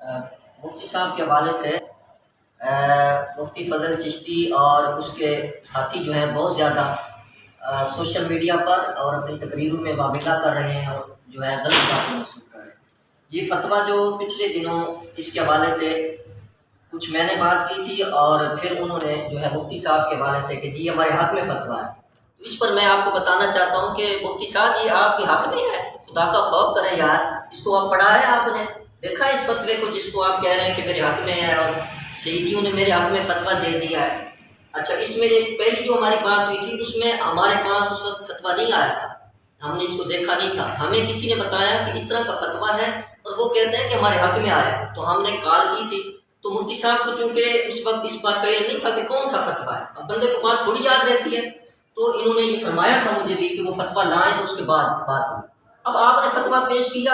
مفتی صاحب کے حوالے سے مفتی فضل چشتی اور اس کے ساتھی جو ہیں بہت زیادہ سوشل میڈیا پر اور اپنی تقریروں میں وابستہ کر رہے ہیں اور جو ہے غلط باتیں منسوخ کر رہے ہیں۔ یہ فتویٰ جو پچھلے دنوں اس کے حوالے سے کچھ میں نے بات کی تھی اور پھر انہوں نے جو ہے مفتی صاحب کے حوالے سے کہ جی ہمارے حق میں فتویٰ ہے، تو اس پر میں آپ کو بتانا چاہتا ہوں کہ مفتی صاحب یہ آپ کے حق میں ہے، خدا کا خوف کریں یار، اس کو آپ پڑھا ہے، آپ نے دیکھا ہے اس فتوے کو جس کو آپ کہہ رہے ہیں کہ میرے حق میں ہے اور سیدیوں نے میرے حق میں فتویٰ دے دیا ہے۔ اچھا، اس میں پہلی جو ہماری بات ہوئی تھی اس میں ہمارے پاس اس وقت فتویٰ نہیں آیا تھا، ہم نے اس کو دیکھا نہیں تھا، ہمیں کسی نے بتایا کہ اس طرح کا فتویٰ ہے اور وہ کہتے ہیں کہ ہمارے حق میں آیا، تو ہم نے کال کی تھی، تو مفتی صاحب کو چونکہ اس وقت اس بات کا علم نہیں تھا کہ کون سا فتویٰ ہے، اب بندے کو بات تھوڑی یاد رہتی ہے، تو انہوں نے یہ فرمایا تھا مجھے بھی کہ وہ فتویٰ لائیں تو اس کے بعد بات ہوئی۔ اب آپ نے فتویٰ پیش کیا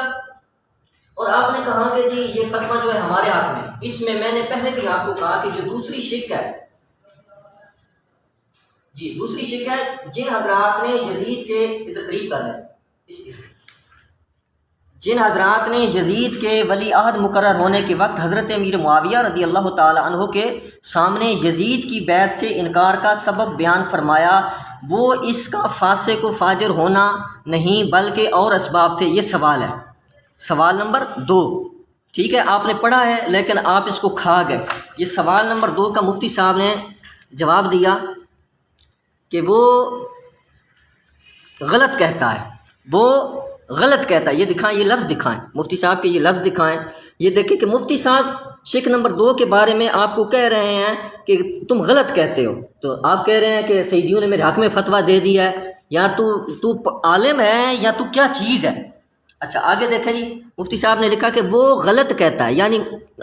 اور آپ نے کہا کہ جی یہ فتویٰ جو ہے ہمارے حق میں، اس میں میں نے پہلے بھی آپ کو کہا کہ جو دوسری شک ہے، جی دوسری شک ہے جن حضرات نے یزید کے تقریب کرنے سے جن حضرات نے یزید کے ولی عہد مقرر ہونے کے وقت حضرت امیر معاویہ رضی اللہ تعالی عنہ کے سامنے یزید کی بیعت سے انکار کا سبب بیان فرمایا، وہ اس کا فاسق و فاجر ہونا نہیں بلکہ اور اسباب تھے۔ یہ سوال ہے، سوال نمبر 2، ٹھیک ہے، آپ نے پڑھا ہے لیکن آپ اس کو کھا گئے۔ یہ سوال نمبر 2 کا مفتی صاحب نے جواب دیا کہ وہ غلط کہتا ہے، وہ غلط کہتا ہے۔ یہ دکھائیں، یہ لفظ دکھائیں، مفتی صاحب کے یہ لفظ دکھائیں۔ یہ دیکھیں کہ مفتی صاحب شک نمبر 2 کے بارے میں آپ کو کہہ رہے ہیں کہ تم غلط کہتے ہو، تو آپ کہہ رہے ہیں کہ سیدیوں نے میرے حق میں فتویٰ دے دیا ہے، یا تو عالم ہے یا تو کیا چیز ہے۔ اچھا آگے دیکھیں جی، مفتی صاحب نے لکھا کہ وہ غلط کہتا ہے، یعنی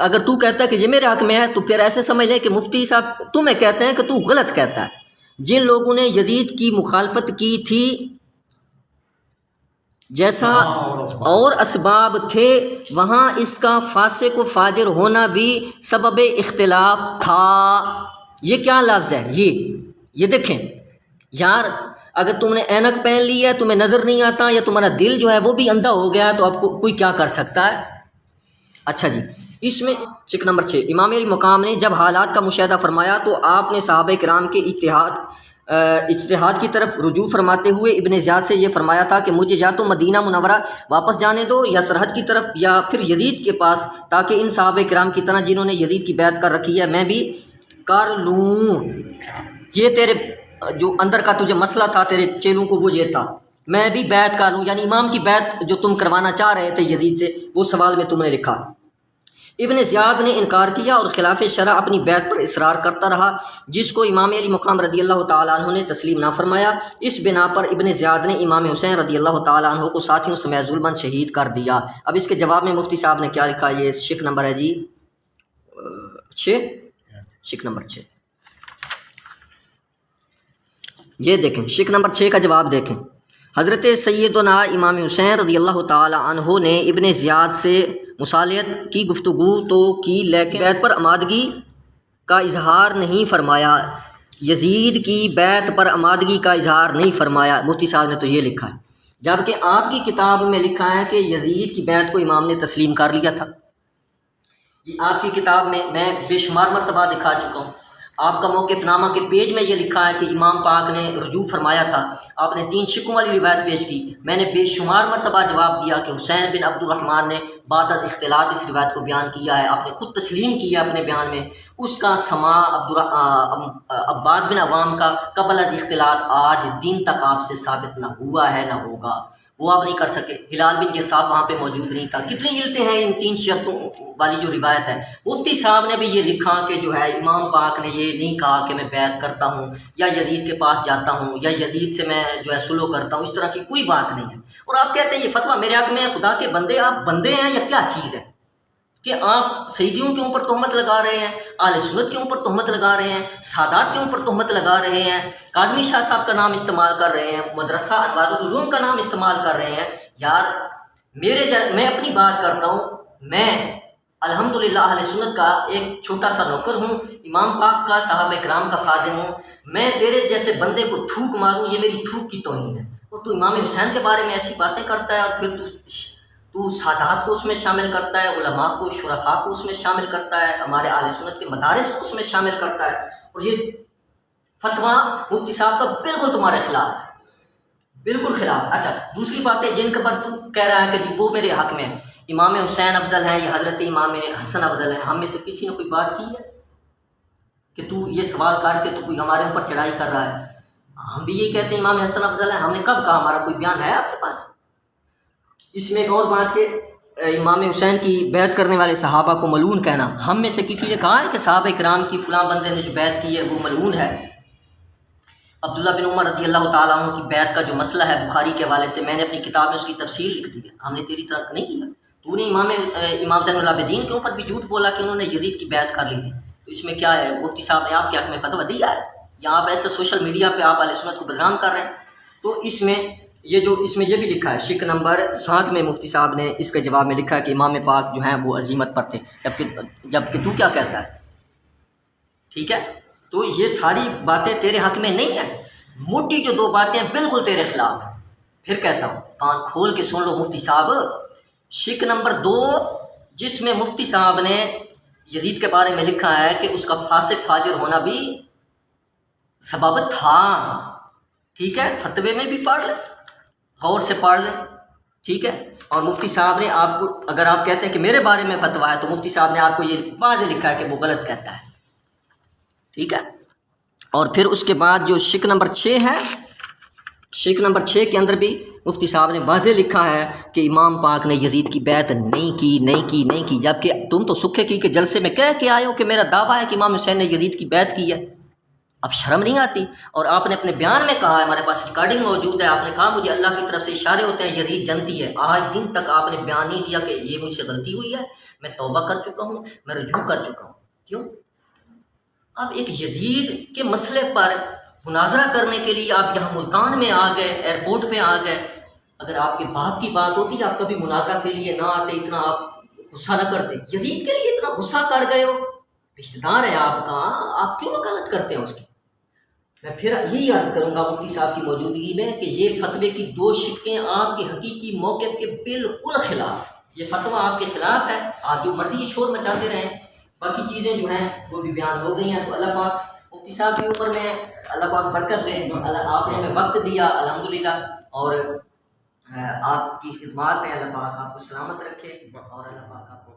اگر تو کہتا ہے کہ یہ میرے حق میں ہے تو پھر ایسے سمجھ لیں کہ مفتی صاحب تمہیں کہتے ہیں کہ تو غلط کہتا ہے۔ جن لوگوں نے یزید کی مخالفت کی تھی جیسا اور اسباب تھے، وہاں اس کا فاسق و فاجر ہونا بھی سبب اختلاف تھا۔ یہ کیا لفظ ہے؟ یہ دیکھیں یار، اگر تم نے اینک پہن لی ہے، تمہیں نظر نہیں آتا، یا تمہارا دل جو ہے وہ بھی اندھا ہو گیا، تو اب کوئی کیا کر سکتا ہے؟ اچھا جی، اس میں چک نمبر 6، امام علی مقام نے جب حالات کا مشاہدہ فرمایا تو آپ نے صحابہ کرام کے اجتہاد کی طرف رجوع فرماتے ہوئے ابن زیاد سے یہ فرمایا تھا کہ مجھے یا تو مدینہ منورہ واپس جانے دو یا سرحد کی طرف یا پھر یزید کے پاس، تاکہ ان صحابہ کرام کی طرح جنہوں نے یزید کی بیعت کر رکھی ہے میں بھی کر لوں۔ یہ تیرے جو اندر کا تجھے مسئلہ تھا، تیرے چیلوں کو وہ یہ تھا، میں بھی بیعت کر لوں، یعنی امام کی بیعت جو تم کروانا چاہ رہے تھے یزید سے، وہ سوال میں تم نے لکھا۔ ابن زیاد نے انکار کیا اور خلاف شرع اپنی بیعت پر اصرار کرتا رہا، جس کو امام علی مقام رضی اللہ تعالیٰ عنہ نے تسلیم نہ فرمایا۔ اس بنا پر ابن زیاد نے امام حسین رضی اللہ تعالیٰ عنہ کو ساتھیوں سمیت ظلماً شہید کر دیا۔ اب اس کے جواب میں مفتی صاحب نے کیا لکھا، یہ شک نمبر ہے جی 6، شک نمبر 6، یہ دیکھیں شک نمبر 6 کا جواب دیکھیں۔ حضرت سیدنا امام حسین رضی اللہ تعالی عنہ نے ابن زیاد سے مصالحت کی گفتگو تو کی، لیکن بیعت پر آمادگی کا اظہار نہیں فرمایا، یزید کی بیعت پر آمادگی کا اظہار نہیں فرمایا۔ مفتی صاحب نے تو یہ لکھا ہے، جبکہ آپ کی کتاب میں لکھا ہے کہ یزید کی بیعت کو امام نے تسلیم کر لیا تھا۔ یہ آپ کی کتاب میں بے شمار مرتبہ دکھا چکا ہوں، آپ کا موقف نامہ کے پیج میں یہ لکھا ہے کہ امام پاک نے رجوع فرمایا تھا۔ آپ نے 3 شکوں والی روایت پیش کی، میں نے بے شمار مرتبہ جواب دیا کہ حسین بن عبد الرحمن نے بعد از اختلاط اس روایت کو بیان کیا ہے، آپ نے خود تسلیم کیا اپنے بیان میں، اس کا سماع عباد بن عوام کا قبل از اختلاط آج دن تک آپ سے ثابت نہ ہوا ہے نہ ہوگا، وہ آپ نہیں کر سکے۔ ہلال بن یساف وہاں پہ موجود نہیں تھا۔ کتنی علتیں ہیں ان 3 شرطوں والی جو روایت ہے۔ مفتی صاحب نے بھی یہ لکھا کہ جو ہے امام پاک نے یہ نہیں کہا کہ میں بیعت کرتا ہوں یا یزید کے پاس جاتا ہوں یا یزید سے میں جو ہے صلح کرتا ہوں، اس طرح کی کوئی بات نہیں ہے۔ اور آپ کہتے ہیں یہ فتویٰ میرے حق میں ہے، خدا کے بندے آپ بندے ہیں یا کیا چیز ہے کہ آپ سیدیوں کے اوپر تہمت لگا رہے ہیں، اہل سنت کے اوپر تہمت لگا رہے ہیں، سادات کے اوپر تہمت لگا رہے ہیں، کاظمی شاہ صاحب کا نام استعمال کر رہے ہیں، مدرسہ انوار العلوم کا نام استعمال کر رہے ہیں۔ یار میں اپنی بات کرتا ہوں، میں الحمدللہ اہل سنت کا ایک چھوٹا سا نوکر ہوں، امام پاک کا صحابہ کرام کا خادم ہوں، میں تیرے جیسے بندے کو تھوک ماروں یہ میری تھوک کی توہین ہے، اور تو امام حسین کے بارے میں ایسی باتیں کرتا ہے اور پھر تو تو سادات کو اس میں شامل کرتا ہے، علماء کو، شرفاء کو اس میں شامل کرتا ہے، ہمارے اہل سنت کے مدارس کو اس میں شامل کرتا ہے، اور یہ فتویٰ مفتی صاحب کا بالکل تمہارے خلاف ہے، بالکل خلاف۔ اچھا دوسری بات ہے جن کے پر تو کہہ رہا ہے کہ جی وہ میرے حق میں امام حسین افضل ہیں یا حضرت امام حسن افضل ہیں، ہم میں سے کسی نے کوئی بات کی ہے کہ تو یہ سوال کر کے تو کوئی ہمارے اوپر چڑھائی کر رہا ہے؟ ہم بھی یہ کہتے ہیں امام حسن افضل ہیں، ہم نے کب کہا؟ ہمارا کوئی بیان ہے آپ کے پاس؟ اس میں ایک اور بات کہ امام حسین کی بیعت کرنے والے صحابہ کو ملعون کہنا، ہم میں سے کسی نے کہا ہے کہ صحابہ کرام کی فلاں بندے نے جو بیعت کی ہے وہ ملعون ہے؟ عبداللہ بن عمر رضی اللہ تعالیٰ عنہ کی بیعت کا جو مسئلہ ہے بخاری کے حوالے سے، میں نے اپنی کتاب میں اس کی تفسیر لکھ دی ہے، ہم نے تیری طرح نہیں کیا۔ تو نے امام زین العابدین کے اوپر بھی جھوٹ بولا کہ انہوں نے یزید کی بیعت کر لی تھی، تو اس میں کیا ہے؟ مفتی صاحب نے آپ کے حق میں فتویٰ دیا ہے یا آپ ایسے سوشل میڈیا پہ آپ اہل سنت کو بدنام کر رہے ہیں؟ تو اس میں یہ بھی لکھا ہے، شک نمبر 7 میں مفتی صاحب نے اس کے جواب میں لکھا ہے کہ امام پاک جو ہیں وہ عزیمت پر تھے، جبکہ تو کیا کہتا ہے؟ ٹھیک ہے، تو یہ ساری باتیں تیرے حق میں نہیں ہیں، موٹی جو 2 باتیں بالکل تیرے خلاف ہیں۔ پھر کہتا ہوں کان کھول کے سن لو مفتی صاحب، شک نمبر 2 جس میں مفتی صاحب نے یزید کے بارے میں لکھا ہے کہ اس کا فاسق فاجر ہونا بھی سبب تھا، ٹھیک ہے، فتوے میں بھی پڑھ لیں، غور سے پڑھ لیں، ٹھیک ہے۔ اور مفتی صاحب نے آپ کو، اگر آپ کہتے ہیں کہ میرے بارے میں فتویٰ ہے، تو مفتی صاحب نے آپ کو یہ واضح لکھا ہے کہ وہ غلط کہتا ہے، ٹھیک ہے۔ اور پھر اس کے بعد جو شک نمبر 6 ہے، شک نمبر 6 کے اندر بھی مفتی صاحب نے واضح لکھا ہے کہ امام پاک نے یزید کی بیعت نہیں کی، جبکہ تم تو سکھے کی کہ جلسے میں کہہ کے آئے ہو کہ میرا دعویٰ ہے کہ امام حسین نے یزید کی بیعت کی ہے۔ اب شرم نہیں آتی؟ اور آپ نے اپنے بیان میں کہا ہے، ہمارے پاس ریکارڈنگ موجود ہے، آپ نے کہا مجھے اللہ کی طرف سے اشارے ہوتے ہیں یزید جنتی ہے، آج دن تک آپ نے بیان نہیں دیا کہ یہ مجھ سے غلطی ہوئی ہے، میں توبہ کر چکا ہوں، میں رجوع کر چکا ہوں۔ کیوں؟ اب ایک یزید کے مسئلے پر مناظرہ کرنے کے لیے آپ یہاں ملتان میں آ گئے، ایئرپورٹ پہ آ گئے، اگر آپ کے باپ کی بات ہوتی آپ کبھی مناظرہ کے لیے نہ آتے، اتنا آپ غصہ نہ کرتے، یزید کے لیے اتنا غصہ کر گئے ہو، رشتہ دار ہے آپ کا، آپ کیوں وکالت کرتے ہیں اس کی؟ میں پھر یہی عرض کروں گا مفتی صاحب کی موجودگی میں کہ یہ فتوے کی 2 شقیں آپ کے حقیقی موقف کے بالکل خلاف، یہ فتویٰ آپ کے خلاف ہے، آپ جو مرضی شور مچاتے رہیں، باقی چیزیں جو ہیں وہ بھی بیان ہو گئی ہیں۔ تو اللہ پاک مفتی صاحب کے اوپر میں اللہ پاک برکت دے، اللہ آپ نے ہمیں وقت دیا الحمدللہ، اور آپ کی خدمات میں اللہ پاک آپ کو سلامت رکھے، اور اللہ پاک آپ کو